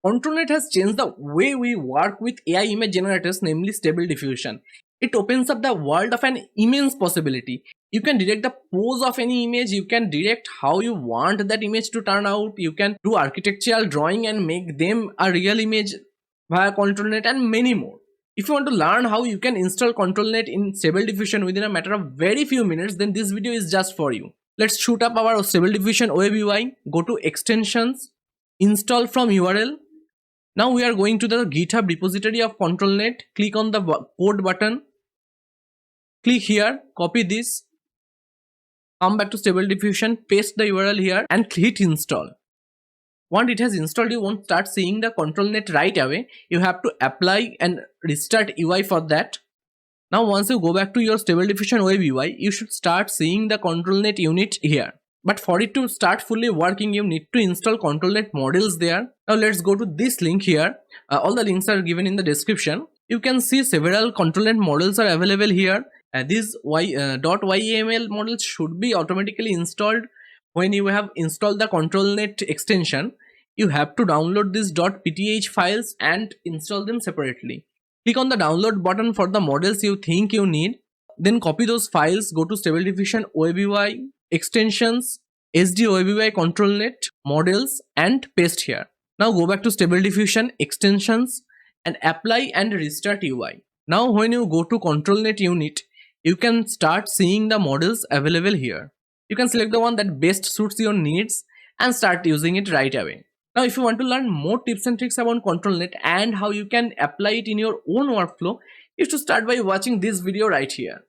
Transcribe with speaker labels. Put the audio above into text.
Speaker 1: ControlNet has changed the way we work with AI image generators, namely Stable Diffusion. It opens up the world of an immense possibility. You can direct the pose of any image, you can direct how you want that image to turn out, you can do architectural drawing and make them a real image via ControlNet, and many more. If you want to learn how you can install ControlNet in Stable Diffusion within a matter of very few minutes, then this video is just for you. Let's shoot up our Stable Diffusion web UI, go to extensions, install from URL. Now we are going to the GitHub repository of ControlNet. Click on the code button. Click here, copy this, come back to Stable Diffusion, paste the URL here and hit install. Once it has installed, you won't start seeing the ControlNet right away. You have to apply and restart UI for that. Now once you go back to your Stable Diffusion web UI, you should start seeing the ControlNet unit here. But for it to start fully working, you need to install ControlNet models there. Now let's go to this link here. All the links are given in the description. You can see several ControlNet models are available here. These .yaml models should be automatically installed when you have installed the ControlNet extension. You have to download these .pth files and install them separately. Click on the download button for the models you think you need. Then copy those files, go to Stable Diffusion web UI, extensions, SD web UI ControlNet models and paste here. Now go back to Stable Diffusion extensions and apply and restart UI. Now when you go to ControlNet unit, you can start seeing the models available here. You can select the one that best suits your needs and start using it right away. Now if you want to learn more tips and tricks about ControlNet and how you can apply it in your own workflow, you should start by watching this video right here.